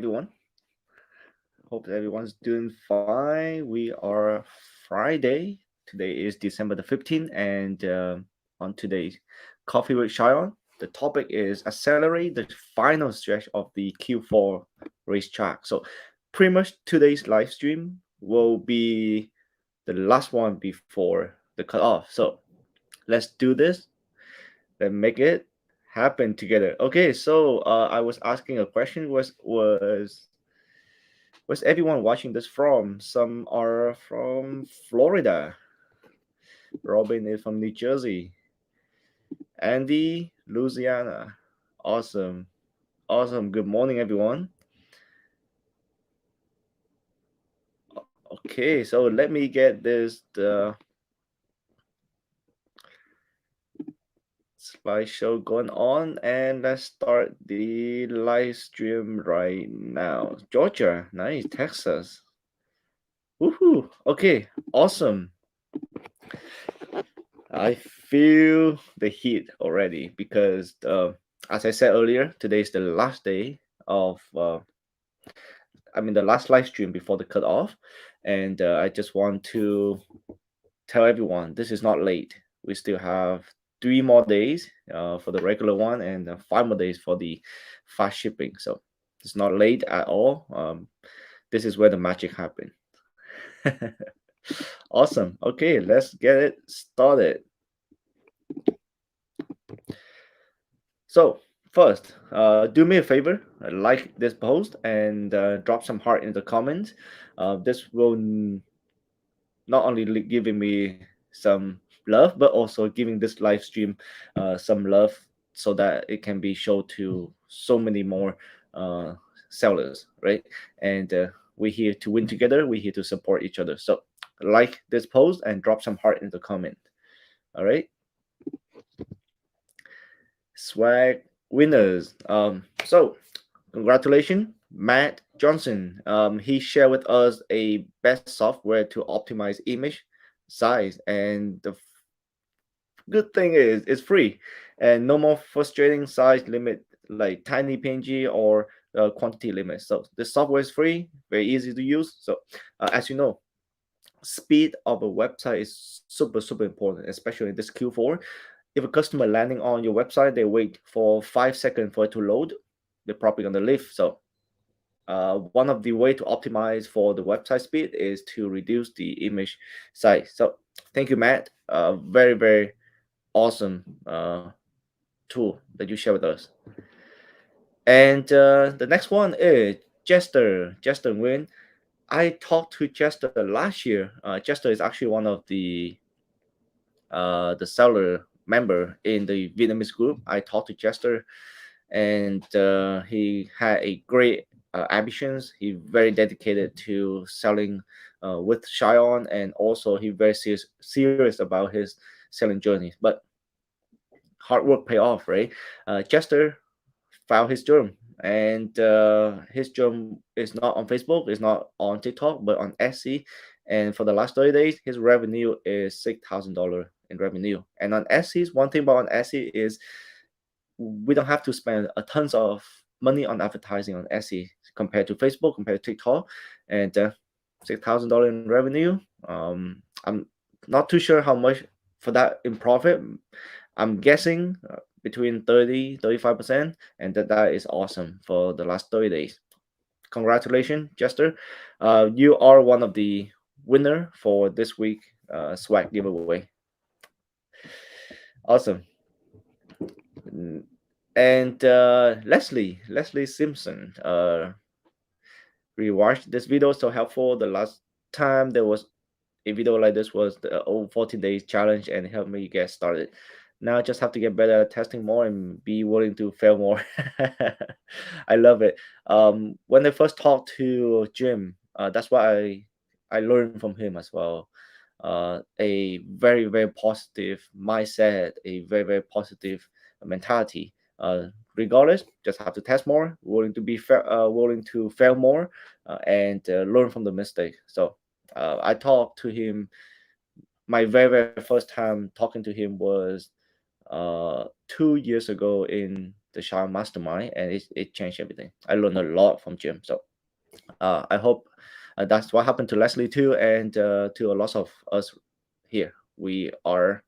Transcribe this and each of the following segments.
everyone. Hope everyone's doing fine. We are Friday. Today is December the 15th, and on today's Coffee with ShineOn, the topic is accelerate the final stretch of the Q4 racetrack. So, pretty much today's live stream will be the last one before the cutoff. So, let's do this. Let's make it happen together. Okay, so I was asking a question. Where's everyone watching this from? Some are from Florida. Robin is from New Jersey. Andy, Louisiana. Awesome. Awesome. Good morning, everyone. Okay, so let me get the slideshow going on, and let's start the live stream right now. Georgia, nice. Texas. Woohoo. Okay, awesome. I feel the heat already because, as I said earlier, today is the last day of, the last live stream before the cutoff. And I just want to tell everyone this is not late. We still have 3 more days for the regular one and 5 more days for the fast shipping. So it's not late at all. This is where the magic happens. Awesome. Okay, let's get it started. So first, do me a favor, like this post and drop some heart in the comments. This will not only giving me some love, but also giving this live stream some love so that it can be shown to so many more uh, sellers, right? And we're here to win together. We're here to support each other. So like this post and drop some heart in the comment. All right. Swag winners. So congratulations, Matt Johnson. He shared with us a best software to optimize image size, and the good thing is it's free, and no more frustrating size limit like tiny PNG or quantity limit. So the software is free, very easy to use. So as you know, speed of a website is super important, especially in this Q4. If a customer landing on your website, they wait for 5 seconds for it to load, they're probably gonna leave. So one of the way to optimize for the website speed is to reduce the image size. So thank you, Matt. Very awesome tool that you share with us. And the next one is Jester Win. I talked to Jester last year. Jester is actually one of the seller member in the Vietnamese group. I talked to Jester, and he had a great ambitions. He very dedicated to selling with ShineOn, and also he very serious about his selling journey. But hard work pay off, right? Chester found his dream, and his dream is not on Facebook, it's not on TikTok, but on Etsy. And for the last 30 days, his revenue is $6,000 in revenue. And on Etsy, one thing about on Etsy is we don't have to spend a tons of money on advertising on Etsy compared to Facebook, compared to TikTok, and $6,000 in revenue. I'm not too sure how much for that in profit. I'm guessing between 30-35%, and that is awesome for the last 30 days. Congratulations, Jester. You are one of the winner for this week swag giveaway. Awesome. And Leslie Simpson rewatched this video, so helpful. The last time there was a video like this was the old 14 days challenge, and helped me get started. Now I just have to get better at testing more and be willing to fail more. I love it. When I first talked to Jim, that's what I learned from him as well. A very positive mindset, a very positive mentality. Regardless, just have to test more, willing to be willing to fail more, and learn from the mistake. So I talked to him. My very first time talking to him was 2 years ago in the Shine Mastermind, and it changed everything. I learned a lot from Jim. So I hope that's what happened to Leslie too, and to a lot of us here. We are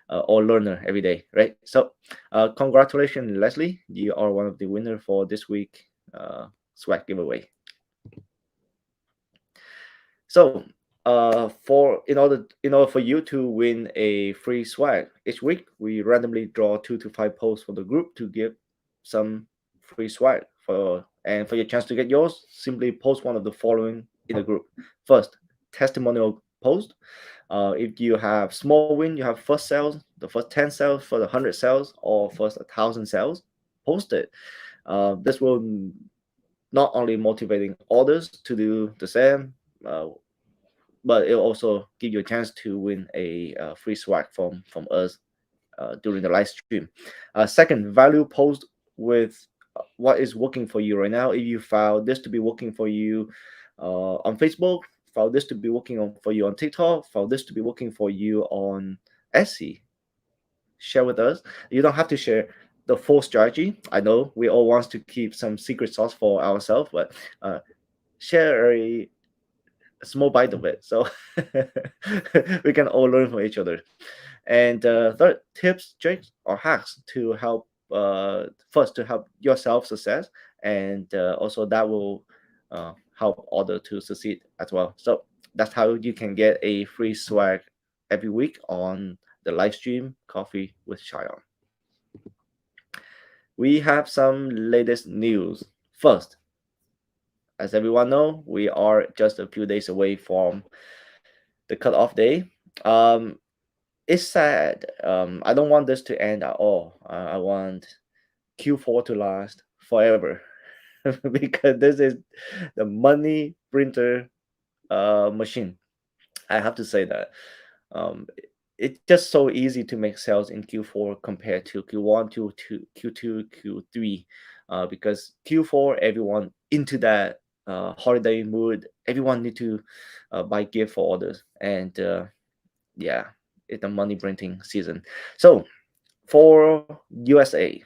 all learner every day, right? So congratulations, Leslie. You are one of the winner for this week swag giveaway. So, for in order for you to win a free swag each week, we randomly draw 2 to 5 posts for the group to give some free swag for your chance to get yours. Simply post one of the following in the group. First, testimonial post. If you have small win, you have first sales, the first 10 sales, for the 100 sales, or first 1,000 sales. Post it. This will not only motivating others to do the same, uh, but it'll also give you a chance to win a free swag from us during the live stream. Second, value post with what is working for you right now. If you found this to be working for you on Facebook, found this to be working for you on TikTok, found this to be working for you on Etsy, share with us. You don't have to share the full strategy. I know we all want to keep some secret sauce for ourselves, but share a small bite of it, so we can all learn from each other. And third, tips, tricks, or hacks to help first to help yourself success, and also that will help other to succeed as well. So that's how you can get a free swag every week on the live stream Coffee with Shion. We have some latest news. First, as everyone know, we are just a few days away from the cutoff day. Um, it's sad. I don't want this to end at all. I want Q4 to last forever because this is the money printer machine. I have to say that. Um, it's just so easy to make sales in Q4 compared to Q1, Q2, Q3, because Q4 everyone into that holiday mood. Everyone need to buy gift for others, and yeah, it's the money printing season. So for USA,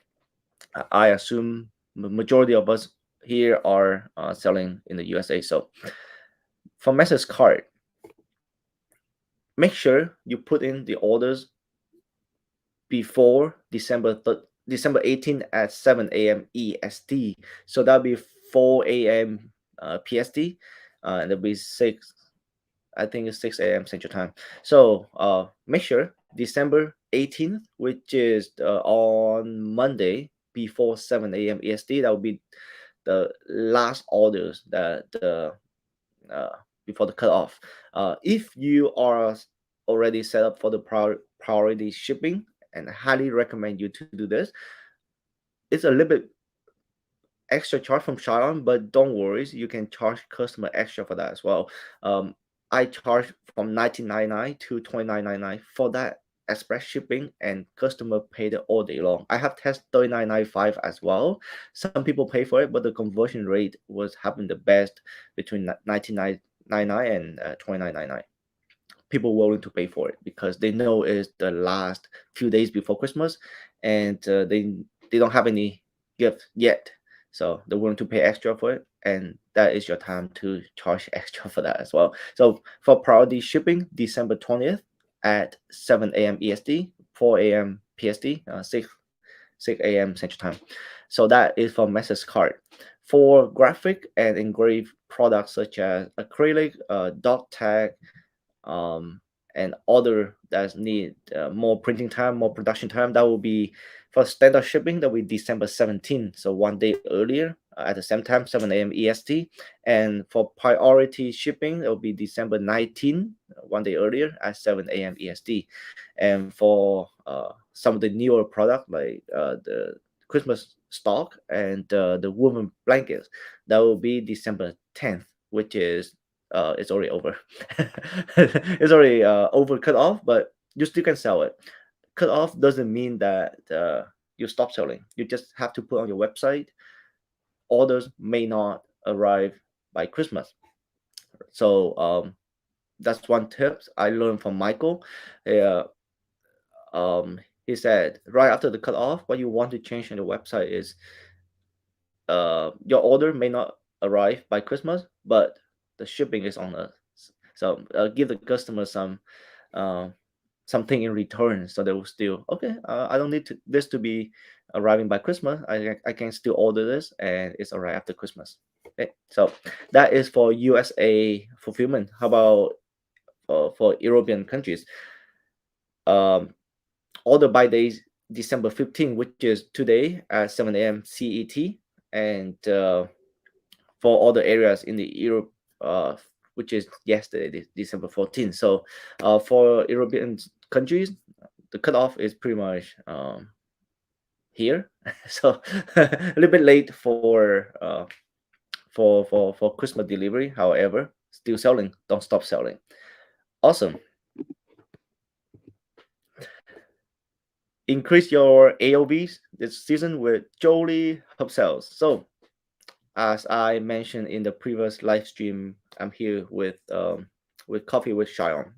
I assume the majority of us here are selling in the USA. So for message card, make sure you put in the orders before December 18th at 7 a.m. EST. So that'll be 4 a.m. PST, and it'll be 6. I think it's 6 a.m. Central Time. So make sure December 18th, which is on Monday, before 7 a.m. EST. That will be the last orders that uh, before the cutoff. If you are already set up for the priority shipping, and I highly recommend you to do this. It's a little bit extra charge from ShineOn, but don't worry, you can charge customer extra for that as well. I charge from 19.99 to 29.99 for that express shipping, and customer paid it all day long. I have tested 39.95 as well. Some people pay for it, but the conversion rate was having the best between 19.99 and 29.99. People willing to pay for it because they know it's the last few days before Christmas, and they don't have any gift yet, so they're willing to pay extra for it, and that is your time to charge extra for that as well. So for priority shipping, December 20th at 7 a.m. EST, 4 a.m. PST, 6 a.m. Central Time. So that is for message card. For graphic and engraved products such as acrylic, dot tag, and other that need more printing time, more production time, that will be for standard shipping. That will be December 17th, so one day earlier at the same time, 7 a.m. EST. And for priority shipping, it will be December 19th, one day earlier at 7 a.m. EST. And for some of the newer product like the Christmas stock and the woven blankets, that will be December 10th, which is it's already over. It's already over cut off, but you still can sell it. Cut off doesn't mean that you stop selling. You just have to put on your website. Orders may not arrive by Christmas. So that's one tip I learned from Michael. Uh, he said right after the cutoff, what you want to change on the website is your order may not arrive by Christmas, but the shipping is on us. So give the customer uh, something in return, so they will still okay. I don't need this to be arriving by Christmas. I can still order this, and it's arrive after Christmas. Okay, so that is for USA fulfillment. How about for European countries? Um, order by days December 15, which is today at 7 a.m. CET, and for all the areas in the Europe, which is yesterday, December 14th. So for European countries, the cutoff is pretty much here. So a little bit late for Christmas delivery. However, still selling. Don't stop selling. Awesome. Increase your AOVs this season with Jolie upsells. So as I mentioned in the previous live stream, I'm here with Coffee with ShineOn.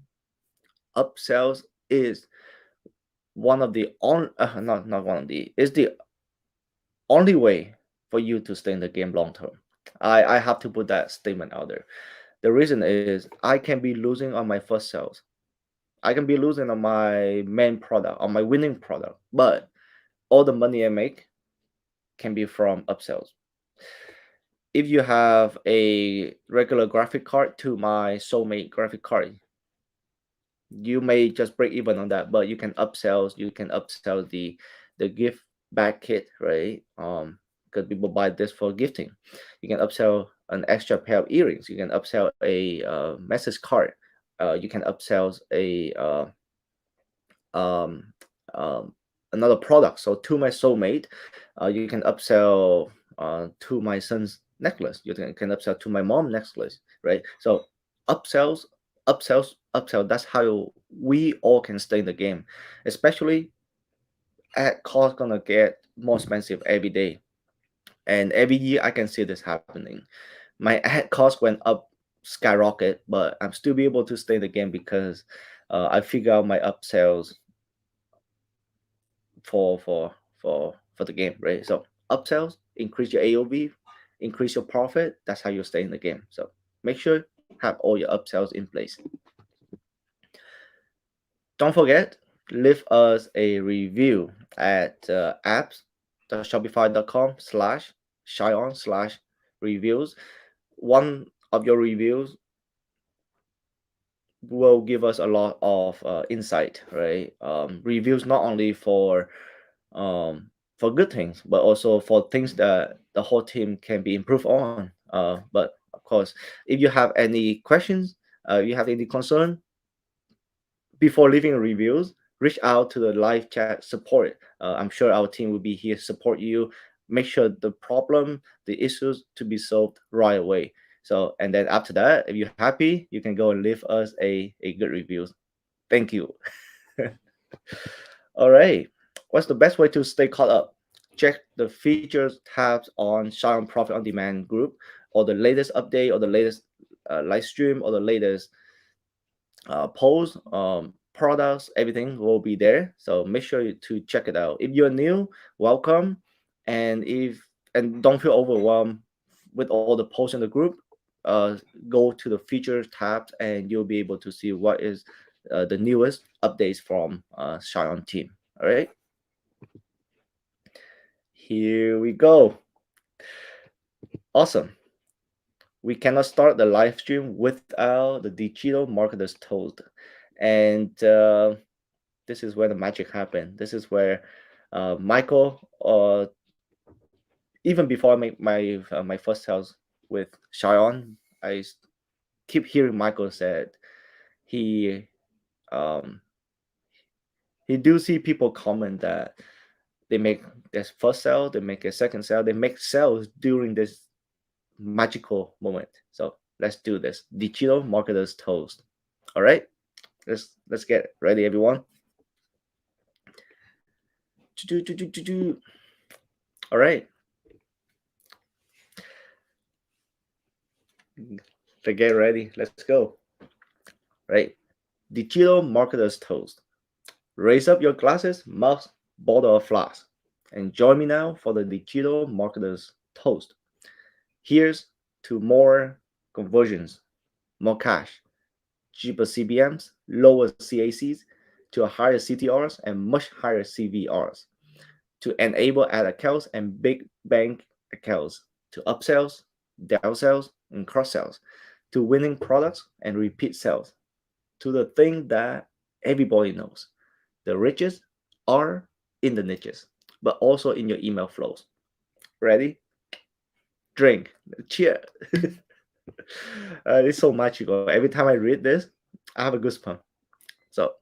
Upsells is one of the not one of the is the only way for you to stay in the game long term. I have to put that statement out there. The reason is I can be losing on my first sales. I can be losing on my main product, on my winning product, but all the money I make can be from upsells. If you have a regular graphic card to my soulmate graphic card, you may just break even on that, but you can upsell the gift back kit, right? Because people buy this for gifting. You can upsell an extra pair of earrings. You can upsell a message card. You can upsell a um, um, another product. So to my soulmate, you can upsell to my son's necklace. You can upsell to my mom necklace, right? So upsells, upsell. That's how we all can stay in the game, especially ad cost gonna get more expensive every day, and every year I can see this happening. My ad cost went up skyrocket, but I'm still be able to stay in the game because I figure out my upsells for for for the game, right? So upsells, increase your AOV, increase your profit. That's how you stay in the game. So make sure have all your upsells in place. Don't forget, leave us a review at apps.shopify.com/shine-on/reviews. One of your reviews will give us a lot of insight, right? Reviews not only um, for good things, but also for things that the whole team can be improved on. But of course, if you have any questions, you have any concern, before leaving reviews, reach out to the live chat support. I'm sure our team will be here to support you. Make sure the problem, the issues to be solved right away. So, and then after that, if you're happy, you can go and leave us a good review. Thank you. All right. What's the best way to stay caught up? Check the features tabs on ShineOn Profit on Demand group, or the latest update, or the latest live stream, or the latest posts, products, everything will be there. So make sure to check it out. If you're new, welcome, and don't feel overwhelmed with all the posts in the group. Uh, Go to the features tab, and you'll be able to see what is the newest updates from ShineOn team. All right, here we go. Awesome. We cannot start the live stream without the digital marketers told, and this is where the magic happened. This is where Michael, even before I make my first sales with ShineOn, keep hearing Michael said he um, he do see people comment that they make this first sale, they make a second sale, they make sales during this magical moment. So let's do this. Digital marketers toast. All right, let's get ready, everyone. All right. To get ready, let's go. Right. Digital marketers toast. Raise up your glasses, mugs, bottle, or flask, and join me now for the digital marketer's toast. Here's to more conversions, more cash, cheaper CBMs, lower CACs, to a higher CTRs and much higher CVRs, to enable ad accounts and big bank accounts, to upsells, downsells, and cross sells, to winning products and repeat sales, to the thing that everybody knows. The riches are in the niches, but also in your email flows. Ready? Drink. Cheer. It's so magical. Every time I read this, I have a goosebump. So,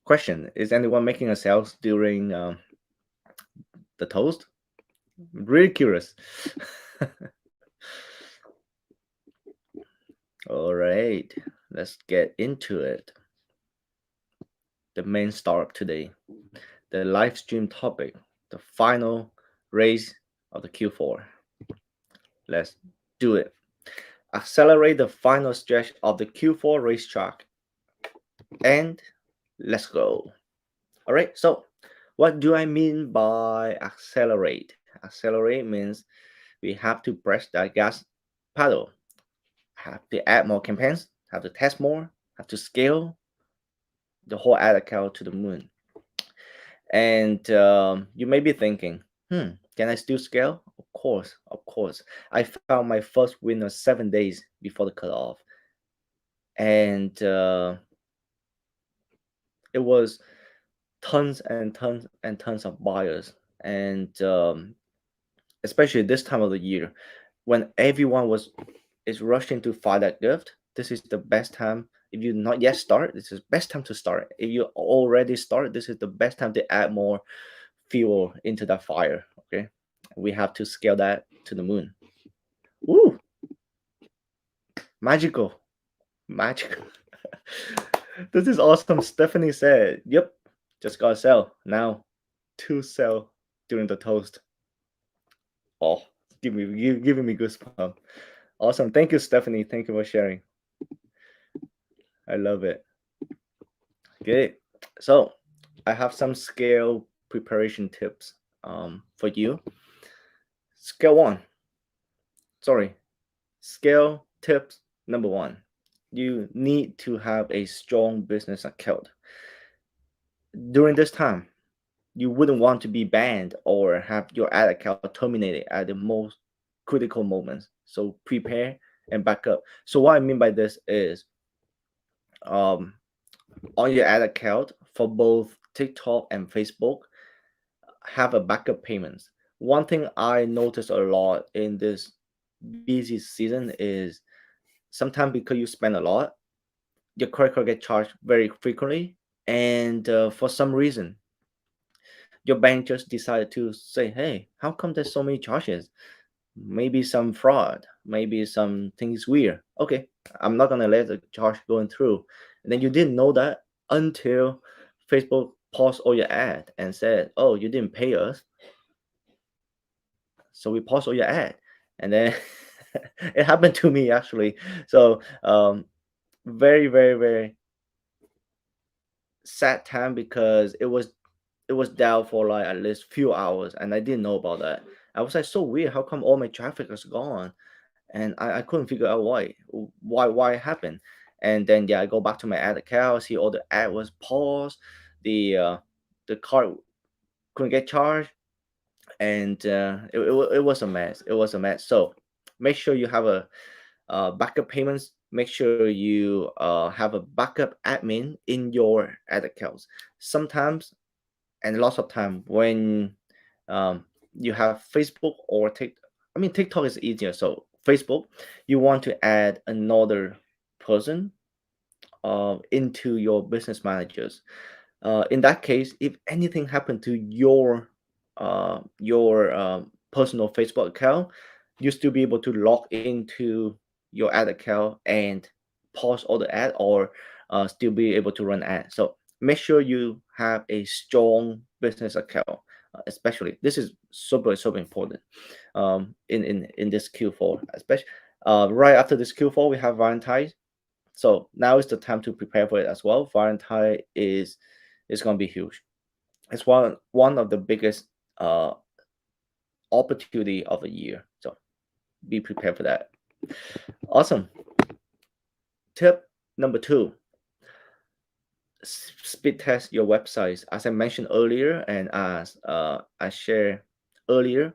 question: is anyone making a sales during the toast? I'm really curious. All right, let's get into it. The main star of today, the live stream topic, the final race of the Q4. Let's do it. Accelerate the final stretch of the Q4 racetrack, and let's go. All right, so what do I mean by accelerate? Accelerate means we have to press that gas pedal, have to add more campaigns, have to test more, have to scale the whole ad account to the moon. And you may be thinking, can I still scale? Of course, of course. I found my first winner 7 days before the cutoff. And it was tons and tons and tons of buyers. And especially this time of the year, when everyone is rushing to find that gift, this is the best time. If you not yet start, this is best time to start. If you already started, this is the best time to add more fuel into that fire. Okay, we have to scale that to the moon. Woo! Magical, magical. This is awesome. Stephanie said, "Yep, just gotta sell now. To sell during the toast." Oh, giving me goosebumps. Awesome. Thank you, Stephanie. Thank you for sharing. I love it. Okay. So I have some scale preparation tips for you. Scale one. Sorry. Scale tips number one. You need to have a strong business account. During this time, you wouldn't want to be banned or have your ad account terminated at the most critical moments. So prepare and back up. So what I mean by this is um, on your ad account for both TikTok and Facebook, have a backup payments. One thing I notice a lot in this busy season is sometimes because you spend a lot, your credit card get charged very frequently, and for some reason, your bank just decided to say, "Hey, how come there's so many charges? Maybe some fraud, maybe some things weird. Okay, I'm not gonna let the charge going through." And then you didn't know that until Facebook paused all your ad and said, "Oh, you didn't pay us, so we paused all your ad." And then it happened to me actually. So very, very, very sad time because it was down for like at least few hours, and I didn't know about that. I was like, so weird. How come all my traffic is gone? And I couldn't figure out why it happened. And then yeah, I go back to my ad account, see all the ad was paused, the card couldn't get charged, and it was a mess. It was a mess. So make sure you have a backup payments. Make sure you have a backup admin in your ad accounts. Sometimes and lots of time when um, you have Facebook or I mean TikTok is easier. So Facebook, you want to add another person into your business managers. In that case, if anything happened to your personal Facebook account, you still be able to log into your ad account and pause all the ad or still be able to run ads. So make sure you have a strong business account. Especially, this is super super important in this Q4, especially. Right after this Q4, we have Valentine's. So now is the time to prepare for it as well. Valentine is going to be huge. It's one of the biggest uh, opportunity of the year. So be prepared for that. Awesome. Tip number two, speed test your websites. As I mentioned earlier, and as I shared earlier,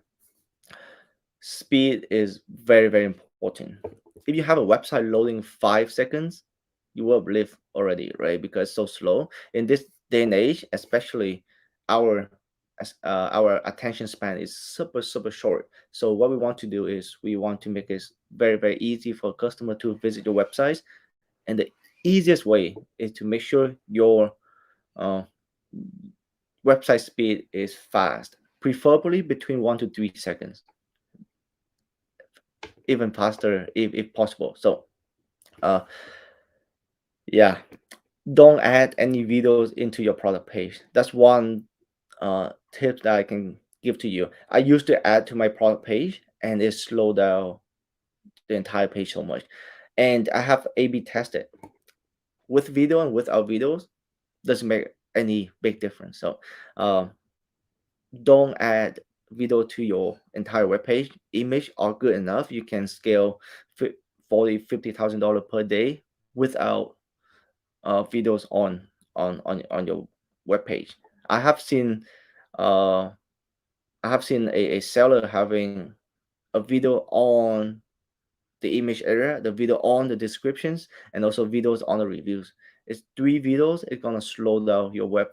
speed is very, very important. If you have a website loading 5 seconds, you will live already, right? Because it's so slow. In this day and age, especially our our attention span is super, super short. So what we want to do is we want to make it very, very easy for a customer to visit your websites. And the easiest way is to make sure your uh, website speed is fast, preferably between 1 to 3 seconds, even faster if possible. So, uh, yeah, don't add any videos into your product page. That's one tip that I can give to you. I used to add to my product page, and it slowed down the entire page so much. And I have A/B tested with video and without videos. Doesn't make any big difference. So, um, don't add video to your entire web page. Image are good enough. You can scale 40, $50,000 per day without videos on your web page. I have seen uh, I have seen a seller having a video on the image area, the video on the descriptions, and also videos on the reviews. It's three videos. It's gonna slow down your web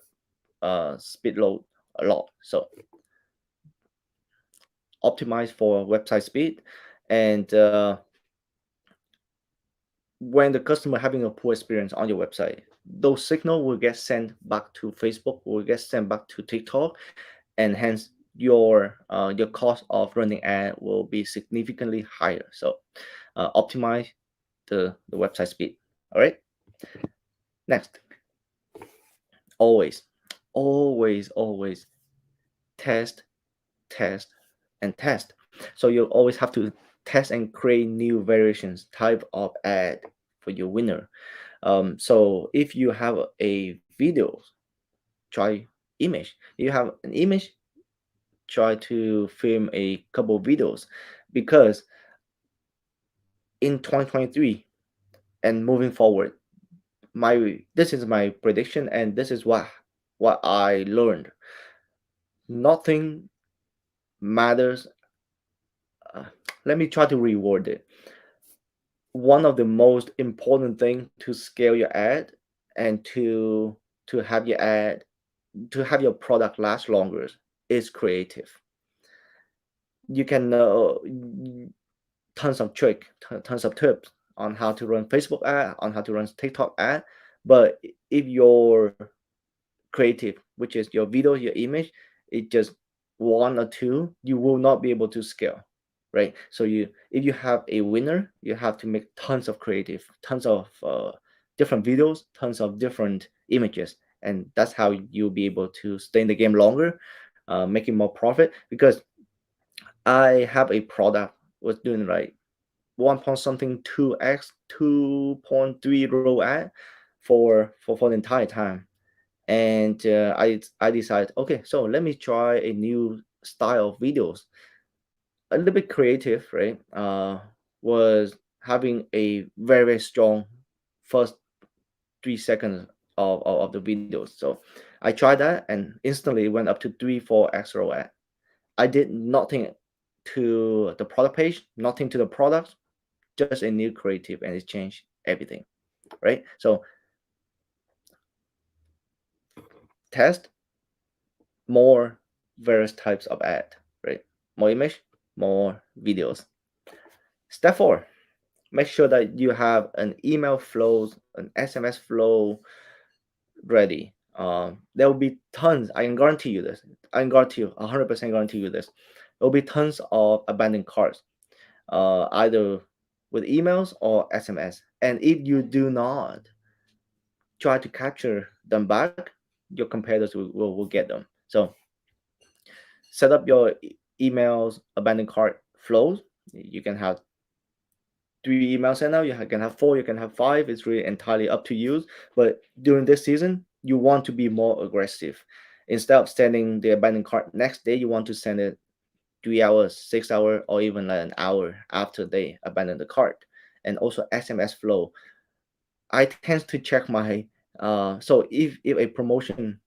speed load a lot. So optimize for website speed, and when the customer having a poor experience on your website, those signal will get sent back to Facebook, will get sent back to TikTok, and hence your cost of running ad will be significantly higher. So optimize the website speed. All right. Next, always, always test, test, and test. So you always have to test and create new variations type of ad for your winner. So if you have a video, try image. If you have an image, try to film a couple videos, because in 2023 and moving forward, my this is my prediction, and this is what I learned. Nothing matters. Uh, Let me try to reword it. One of the most important thing to scale your ad and to have your ad to have your product last longer is creative. You can tons of tons of tips on how to run Facebook ad, on how to run TikTok ad, but if your creative, which is your video, your image, it just one or two, you will not be able to scale, right? So if you have a winner, you have to make tons of creative, tons of different videos, tons of different images, and that's how you'll be able to stay in the game longer, making more profit. Because I have a product was doing like 1 point something 2x 2.3 row ad for the entire time. And I decided, okay, so let me try a new style of videos, a little bit creative, right? Was having a very, very strong first 3 seconds of the videos. So I tried that and instantly went up to 3-4x row ad. I did nothing to the product page, nothing to the product, just a new creative, and it changed everything, right? So test more various types of ad, right? More image, more videos. Step 4, make sure that you have an email flow, an SMS flow ready. There will be tons, I can guarantee you this. I can guarantee you, 100% guarantee you this. There will be tons of abandoned carts, either with emails or SMS. And if you do not try to capture them back, your competitors will get them. So set up your emails abandoned cart flows. You can have three email send out. Can have four, you can have five. It's really entirely up to you. But during this season, you want to be more aggressive. Instead of sending the abandoned cart next day, you want to send it 3 hours, 6 hours, or even like an hour after they abandon the cart. And also SMS flow. I tend to check my so if a promotion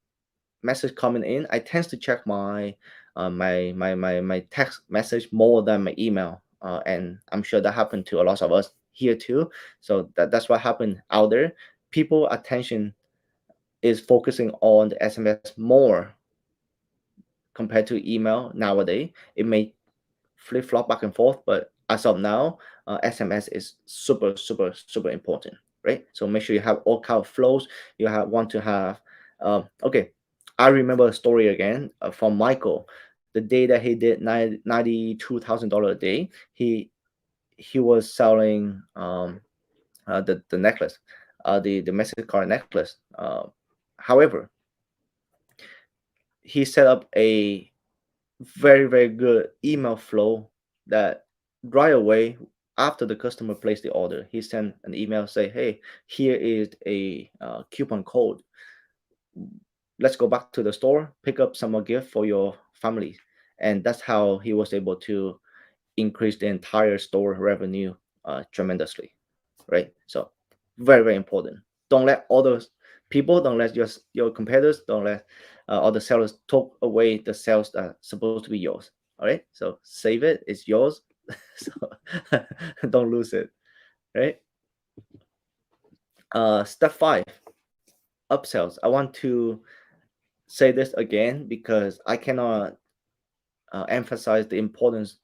message coming in, I tend to check my text message more than my email. And I'm sure that happened to a lot of us here too. So that's what happened out there. People attention is focusing on the SMS more compared to email nowadays. It may flip flop back and forth, but as of now, SMS is super important, right? So make sure you have all kind of flows. You have want to have. Okay, I remember a story again from Michael. The day that he did $92,000 a day, he was selling the necklace, the message card necklace. However, he set up a very good email flow that right away after the customer placed the order, he sent an email say, hey, here is a coupon code. Let's go back to the store, pick up some more gift for your family. And that's how he was able to increase the entire store revenue tremendously, right? So very important. Don't let others people, don't let your competitors, don't let other sellers talk away the sales that are supposed to be yours. All right, so save it, it's yours. So don't lose it, right? Step five, upsells. I want to say this again because I cannot emphasize the importance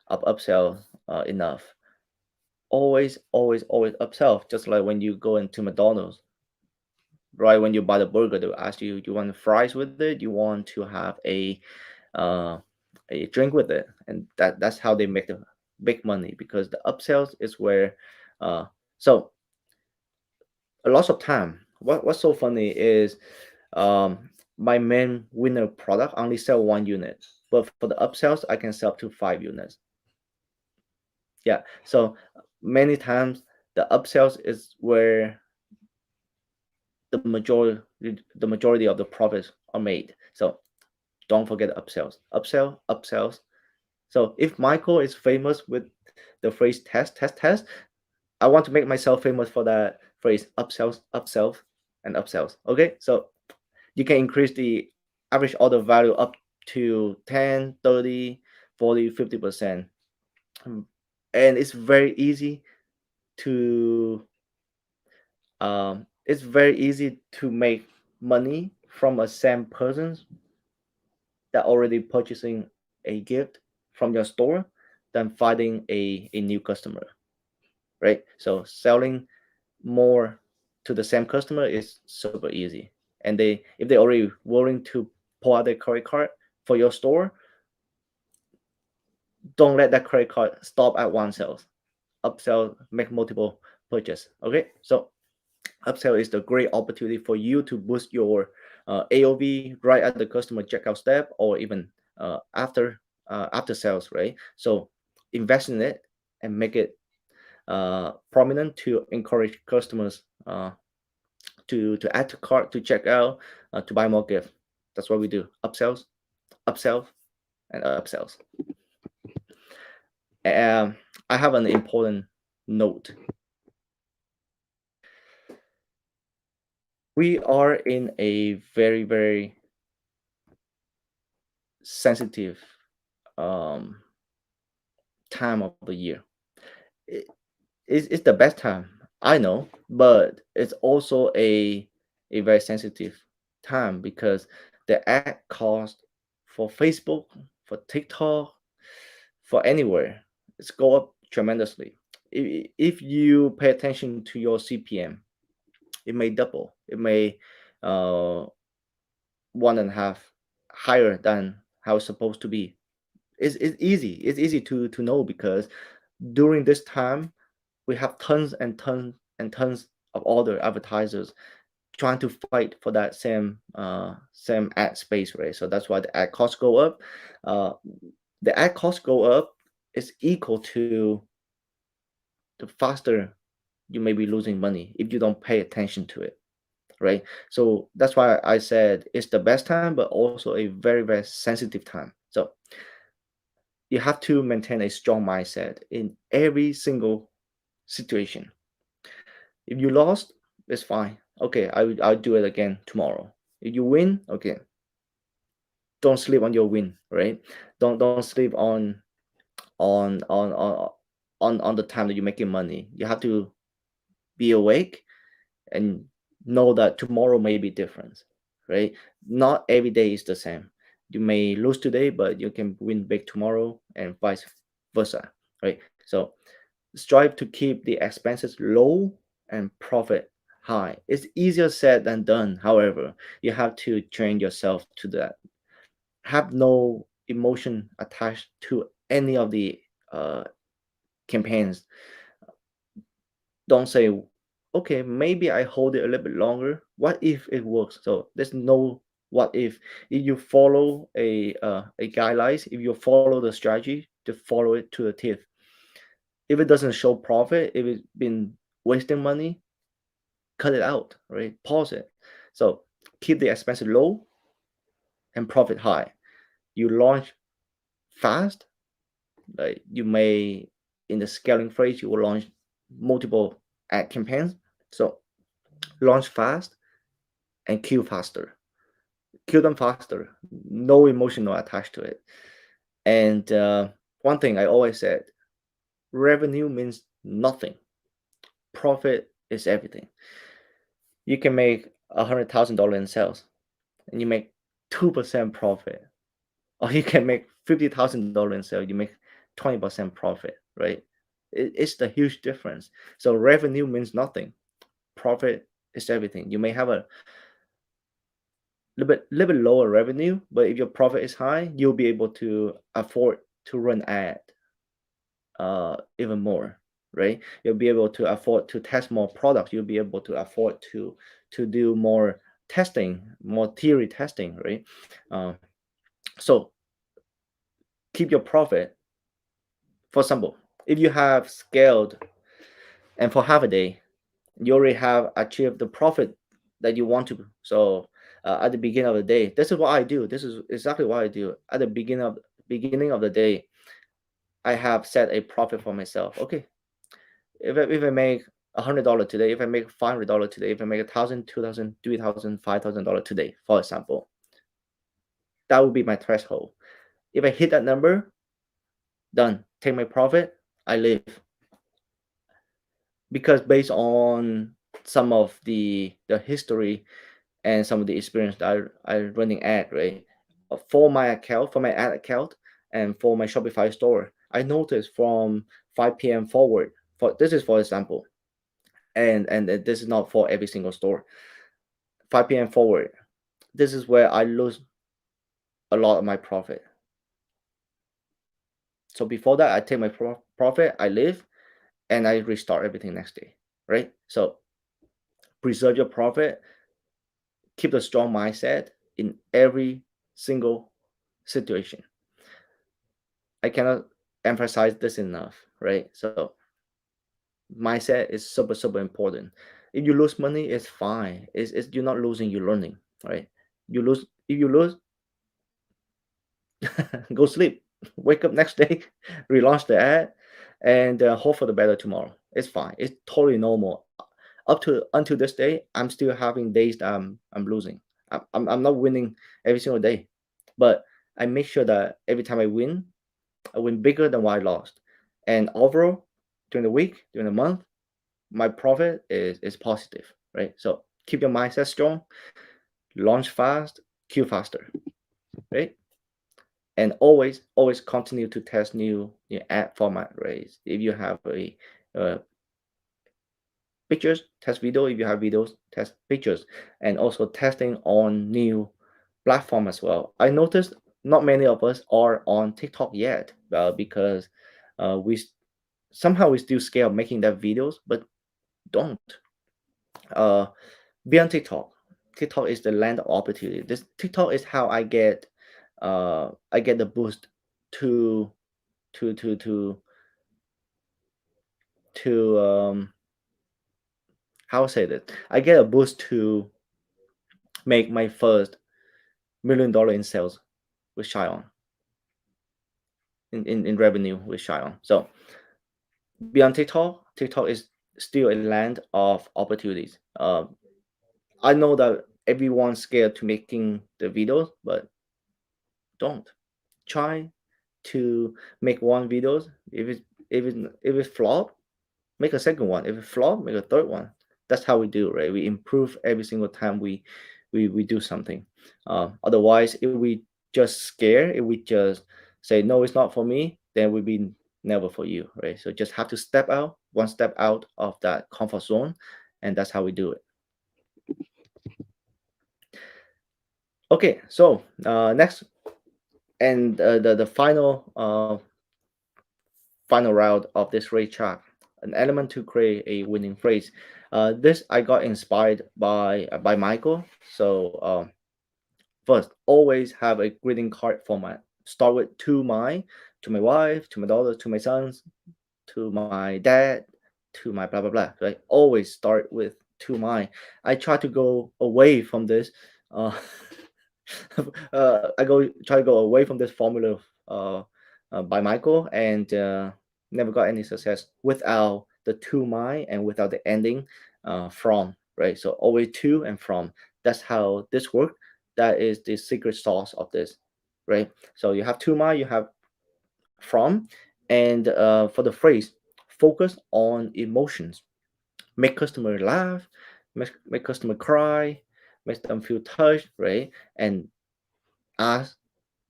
of upsell enough. Always upsell. Just like when you go into McDonald's, right? When you buy the burger, they'll ask you, do you want fries with it? You want to have uh, a drink with it, and that's how they make the big money because the upsells is where. So a lot of time, what's so funny is my main winner product only sell 1 unit, but for the upsells, I can sell up to 5 units. Yeah, so many times the upsells is where the majority the majority of the profits are made. So don't forget upsells. So if Michael is famous with the phrase test, I want to make myself famous for that phrase upsells, and upsells. Okay, so you can increase the average order value up to 10, 30, 40, 50%. And to it's very easy to make money from a same person that already purchasing a gift from your store than finding a new customer, right? So selling more to the same customer is super easy. And they if they already willing to pull out their credit card for your store, don't let that credit card stop at one sales. Upsell, make multiple purchase. Okay, so upsell is the great opportunity for you to boost your AOV right at the customer checkout step or even after sales, right? So invest in it and make it prominent to encourage customers to add to cart, to check out, to buy more gift. That's what we do. Upsells, and upsells. Um, I have an important note. We are in a very sensitive um, time of the year. It, it's the best time, I know, but it's also a very sensitive time because the ad cost for Facebook, for TikTok, for anywhere, it's go up tremendously. If you pay attention to your CPM, it may double. It may uh, one and a half higher than how it's supposed to be. It's easy. It's easy to know because during this time we have tons and tons of other advertisers trying to fight for that same ad space, right? So that's why the ad costs go up. Uh, the ad costs go up is equal to the faster you may be losing money if you don't pay attention to it, right? So that's why I said it's the best time, but also a very, very sensitive time. So you have to maintain a strong mindset in every single situation. If you lost, it's fine. Okay, I'll do it again tomorrow. If you win, okay, don't sleep on your win, right? Don't sleep on the time that you're making money. You have to be awake and know that tomorrow may be different, right? Not every day is the same. You may lose today, but you can win big tomorrow, and vice versa, right? So strive to keep the expenses low and profit high. It's easier said than done. However, you have to train yourself to that. Have no emotion attached to any of the uh, campaigns. Don't say, okay, maybe I hold it a little bit longer. What if it works? So there's no what if. If you follow a guidelines, if you follow the strategy, to follow it to the teeth. If it doesn't show profit, if it's been wasting money, cut it out, right? Pause it. So keep the expense low and profit high. You launch fast, like you may in the scaling phase, you will launch multiple ad campaigns. So launch fast and kill faster. Kill them faster. No emotional attached to it. And one thing I always said, revenue means nothing. Profit is everything. You can make $100,000 in sales and you make 2% profit, or you can make $50,000 in sales, you make 20% profit, right? It's the huge difference. So revenue means nothing. Profit is everything. You may have a little bit lower revenue, but if your profit is high, you'll be able to afford to run ad even more, right? You'll be able to afford to test more products. You'll be able to afford to do more testing, more theory testing, right? Uh, so keep your profit. For example, if you have scaled and for half a day, you already have achieved the profit that you want to. So at the beginning of the day, this is what I do. This is exactly what I do. At the beginning of the day, I have set a profit for myself. Okay, if I make $100 today, if I make $500 today, if I make 1,000, 2,000, 3,000, $5,000 today, for example, that would be my threshold. If I hit that number, done. Take my profit, I leave. Because based on some of the history and some of the experience that I running ad, right? For my account, for my ad account, and for my Shopify store, I noticed from 5 p.m. forward. For this is for example, and this is not for every single store. 5 p.m. forward, this is where I lose a lot of my profit. So before that, I take my profit, I leave, and I restart everything next day, right? So preserve your profit, keep a strong mindset in every single situation. I cannot emphasize this enough, right? So mindset is super, super important. If you lose money, it's fine. It's you're not losing, you're learning, right? You lose if you lose, go sleep, wake up next day, relaunch the ad, and hope for the better tomorrow. It's fine. It's totally normal. Up to until this day, I'm still having days that I'm losing. I'm not winning every single day, but I make sure that every time I win bigger than what I lost. And overall, during the week, during the month, my profit is positive, right? So keep your mindset strong, launch fast, kill faster, right? And always continue to test new ad format, right? If you have a pictures, test video. If you have videos, test pictures, and also testing on new platform as well. I noticed not many of us are on TikTok yet because we somehow we still scale making that videos, but don't uh, be on TikTok. TikTok is the land of opportunity. This TikTok is how I get the boost to to to to to how I say that, I get a boost to make my first $1 million in sales with ShineOn, in revenue with ShineOn. So beyond TikTok, TikTok is still a land of opportunities. I know that everyone's scared to making the videos, but don't try to make one videos. If it flop, make a second one. If it flop, make a third one. That's how we do, right? We improve every single time we do something. Otherwise, if we just scare, if we just say no, it's not for me, then we'll be never for you, right? So just have to step out, one step out of that comfort zone, and that's how we do it. Okay, so next, and the final route of this racetrack, an element to create a winning phrase. This I got inspired by Michael. So first, always have a greeting card format. Start with to my wife, to my daughter, to my sons, to my dad, to my blah blah blah. Right? Always start with to my. I try to go away from this. Uh, I try to go away from this formula by Michael, and never got any success without the to my and without the ending from, right. So always to and from. That's how this works. That is the secret sauce of this, right. So you have to my, you have from, and for the phrase, focus on emotions. Make customer laugh, make customer cry, make them feel touched, right. And as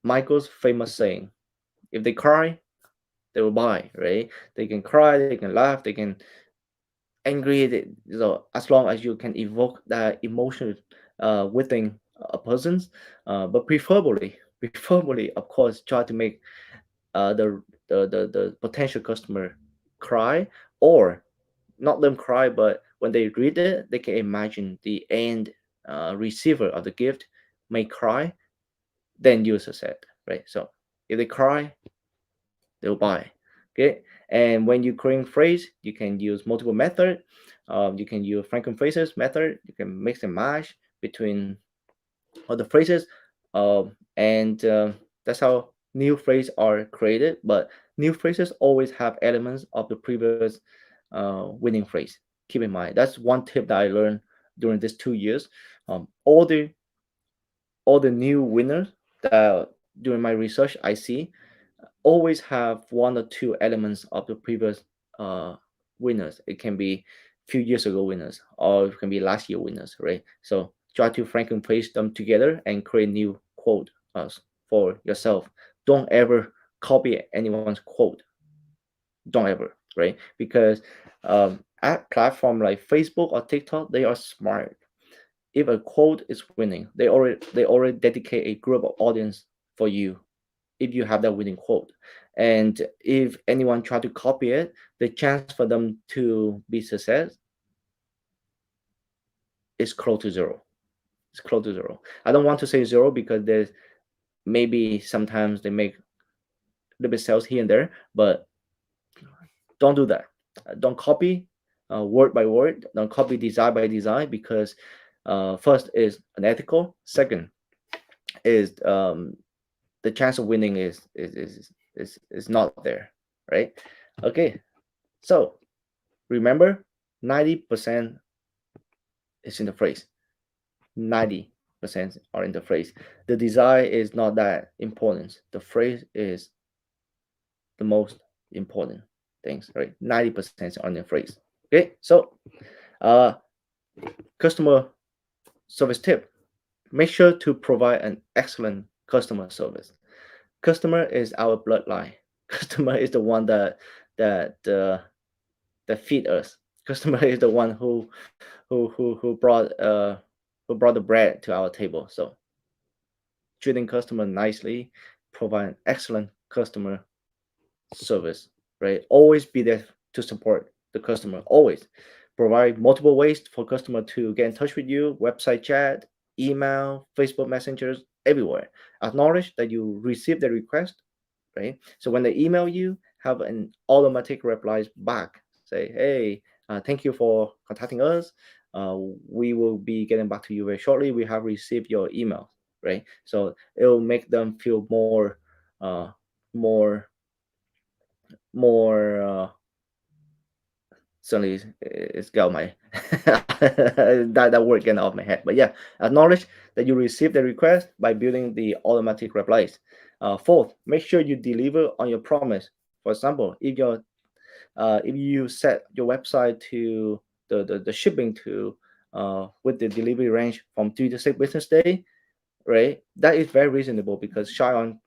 Michael's famous saying, if they cry, they will buy, right? They can cry, they can laugh, they can angry. So as long as you can evoke that emotion within a person's, but preferably, of course, try to make the potential customer cry, or not them cry, but when they read it, they can imagine the end receiver of the gift may cry, then use a set, right? So if they cry, they'll buy. Okay, and when you create phrase, you can use multiple method. You can use Franklin phrases method. You can mix and match between other phrases, and that's how new phrases are created. But new phrases always have elements of the previous winning phrase. Keep in mind, that's one tip that I learned during these 2 years. All the new winners that during my research I see always have one or two elements of the previous uh, winners. It can be few years ago winners, or it can be last year winners, right? So try to frankly place them together and create new quote for yourself. Don't ever copy anyone's quote. Don't ever, right? Because at platform like Facebook or TikTok, they are smart. If a quote is winning, they already dedicate a group of audience for you if you have that winning quote. And if anyone try to copy it, the chance for them to be success is close to zero. It's close to zero. I don't want to say zero because there's maybe sometimes they make a little bit sales here and there, but don't do that. Don't copy word by word. Don't copy design by design, because first is unethical. Second is the chance of winning is not there, right? Okay, so remember, 90% is in the phrase. 90% are in the phrase. The design is not that important. The phrase is the most important things, right? 90% are in the phrase. Okay, so uh, customer service tip: make sure to provide an excellent customer service. Customer is our bloodline. Customer is the one that that feed us. Customer is the one who brought the bread to our table. So treating customer nicely, provide an excellent customer service, right? Always be there to support the customer. Always provide multiple ways for customer to get in touch with you: website chat, email, Facebook messengers, everywhere. Acknowledge that you receive the request, right? So when they email you, have an automatic replies back say, hey, thank you for contacting us. Uh, we will be getting back to you very shortly. We have received your email, right? So it will make them feel more, more. Suddenly it's got my that word getting off my head. But yeah, acknowledge that you received the request by building the automatic replies. Fourth, make sure you deliver on your promise. For example, if you set your website to the shipping to with the delivery range from 3 to 6 business day, right? That is very reasonable because ShineOn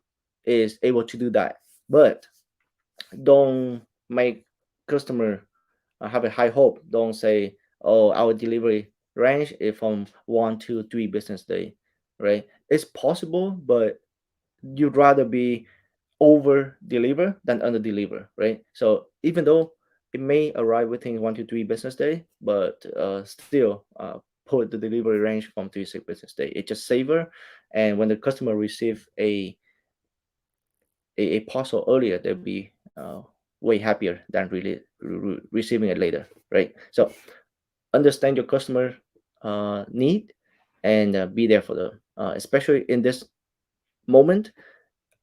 is able to do that. But don't make customer have a high hope. Don't say, oh, our delivery range is from 1 to 3 business day, right? It's possible, but you'd rather be over deliver than under deliver, right? So even though it may arrive within 1 to 3 business day, but still put the delivery range from 3 to 6 business day. It's just safer, and when the customer receive a parcel earlier, they'll be way happier than really receiving it later, right? So understand your customer need and be there for them, especially in this moment.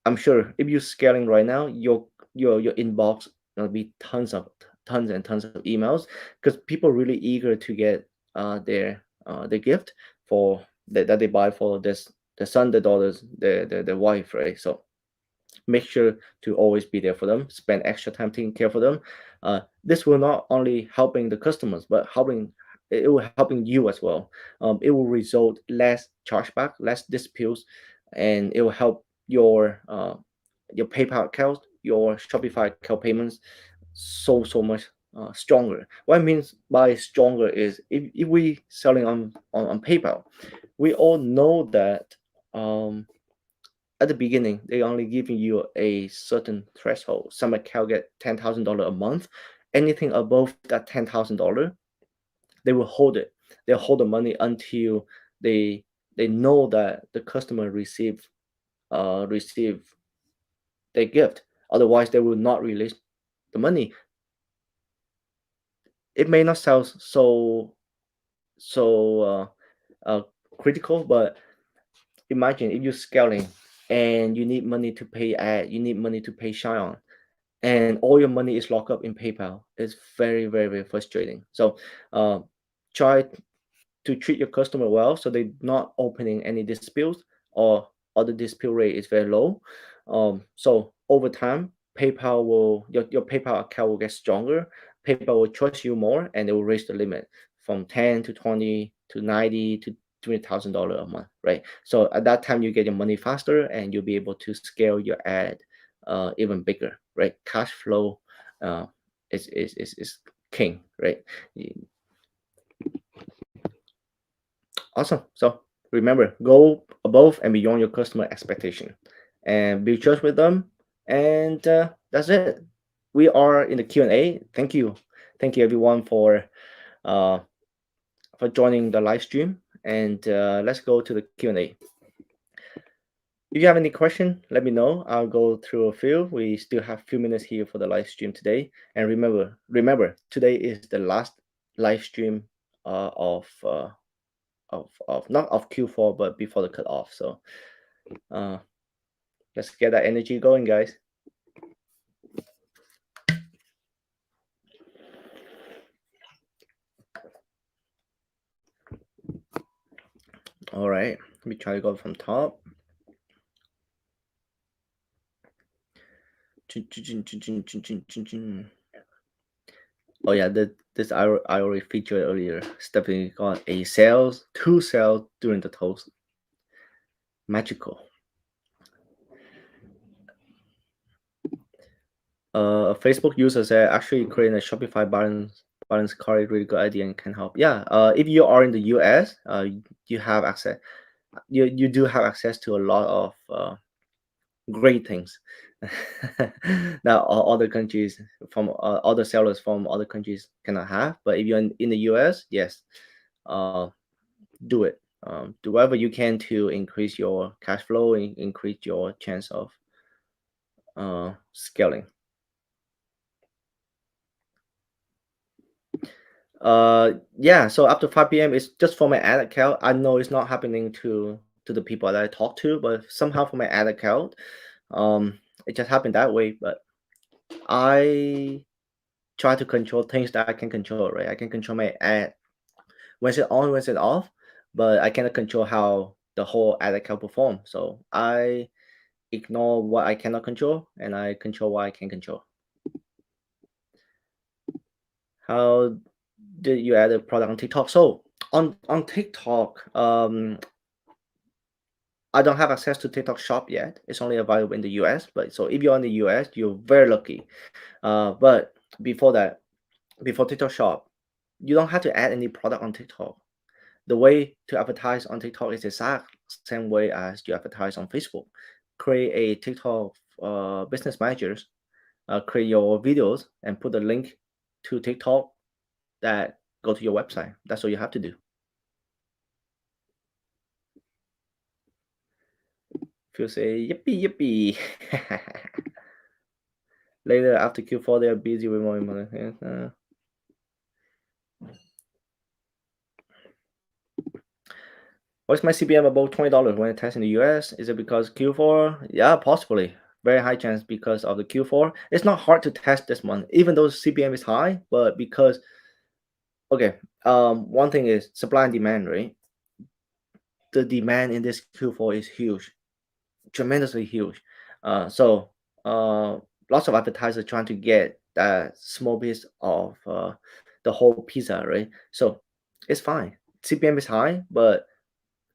I'm sure if you're scaling right now, your inbox gonna be tons and tons of emails because people are really eager to get their gift for that they buy for this the son, the daughters, the wife, right? So make sure to always be there for them, spend extra time taking care for them. This will not only helping the customers but helping it will helping you as well. It will result less chargeback, less disputes, and it will help your PayPal account, your Shopify account payments so much stronger. What it means by stronger is if we selling on PayPal, we all know that um, at the beginning they only giving you a certain threshold. Some account get $10,000 a month. Anything above that $10,000, they will hold it. They'll hold the money until they they know that the customer receive their gift. Otherwise, they will not release the money. It may not sound so critical, but imagine if you're scaling and you need money to pay ad, you need money to pay ShineOn, and all your money is locked up in PayPal. It's very frustrating. So uh, try to treat your customer well so they're not opening any disputes or the dispute rate is very low. So over time, your PayPal account will get stronger. PayPal will trust you more and they will raise the limit from 10 to 20 to 90 to $20,000 a month, right? So at that time, you get your money faster and you'll be able to scale your ad even bigger, right? Cash flow uh, is king, right? Awesome. So remember, go above and beyond your customer expectation, and be trust with them. And that's it. We are in the Q&A. Thank you everyone uh, for joining the live stream. And let's go to the Q&A. If you have any question, let me know. I'll go through a few. We still have a few minutes here for the live stream today. And remember, today is the last live stream of not of Q4 but before the cutoff. So uh, let's get that energy going, guys. All right, let me try to go from top. Oh yeah, this I already featured earlier. Stephanie got two sales during the toast. Magical. A Facebook user said actually creating a Shopify balance card is really good idea and can help. Yeah. If you are in the US, you have access. You do have access to a lot of great things that other countries from other sellers from other countries cannot have. But if you're in the US, yes, uh, do it. Do whatever you can to increase your cash flow and increase your chance of scaling. Yeah, so after 5 p.m. it's just for my ad account. I know it's not happening to the people that I talk to, but somehow for my ad account, um, it just happened that way. But I try to control things that I can control, right? I can control my ad when it's on, when it's off, but I cannot control how the whole ad account perform. So I ignore what I cannot control and I control what I can control. How did you add a product on TikTok? So on TikTok, I don't have access to TikTok Shop yet. It's only available in the US. But so if you're in the US, you're very lucky. But before that, before TikTok Shop, you don't have to add any product on TikTok. The way to advertise on TikTok is the exact same way as you advertise on Facebook. Create a TikTok business managers, create your videos, and put a link to TikTok that go to your website. That's all you have to do. If you say yippee yippee, later after Q4 they are busy with more money. What's my CPM above $20 when I test in the US? Is it because Q4? Yeah, possibly. Very high chance because of the Q4. It's not hard to test this month, even though CPM is high, but because okay, one thing is supply and demand, right? The demand in this Q4 is huge, tremendously huge. So lots of advertisers trying to get that small piece of the whole pizza, right? So it's fine. CPM is high, but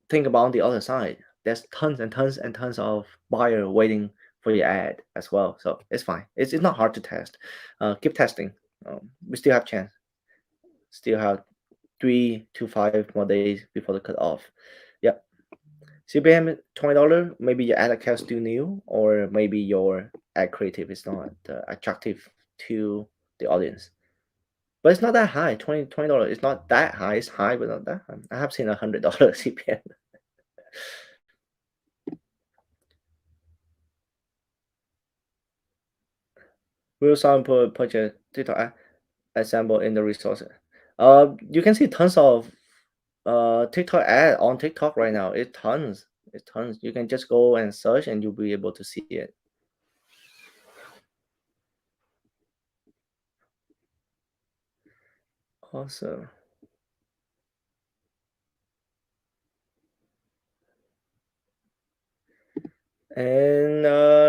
think about the other side. There's tons and tons and tons of buyer waiting for your ad as well. So it's fine. It's not hard to test. Keep testing. We still have chance. Still have 3 to 5 more days before the cutoff. Yep. CPM $20. Maybe your ad account still new, or maybe your ad creative is not attractive to the audience. But it's not that high. $20. It's not that high. It's high, but not that high. I have seen $100 CPM. Will someone purchase TikTok assemble in the resources? You can see tons of TikTok ad on TikTok right now. It's tons. It's tons. You can just go and search and you'll be able to see it. Awesome. And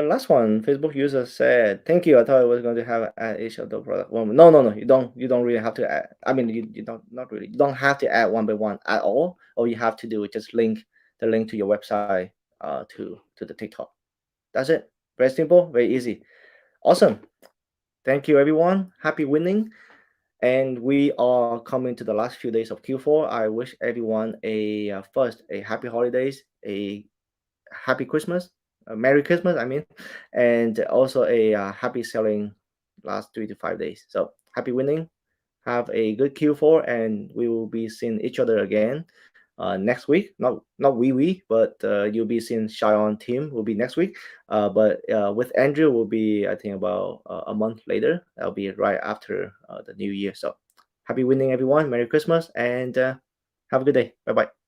last one, Facebook user said, "Thank you. I thought I was going to have add each of the product one. No, no, no. You don't. You don't really have to add. I mean, you don't not really. You don't have to add one by one at all. All you have to do is just link the link to your website to the TikTok. That's it. Very simple. Very easy. Awesome. Thank you, everyone. Happy winning. And we are coming to the last few days of Q4. I wish everyone a first a happy holidays, a happy Christmas, a Merry Christmas, I mean, and also a happy selling last 3 to 5 days. So happy winning. Have a good Q4, and we will be seeing each other again next week. Not we, but you'll be seeing ShineOn team will be next week. But with Andrew will be I think about a month later. That'll be right after the new year. So happy winning, everyone. Merry Christmas, and have a good day. Bye bye.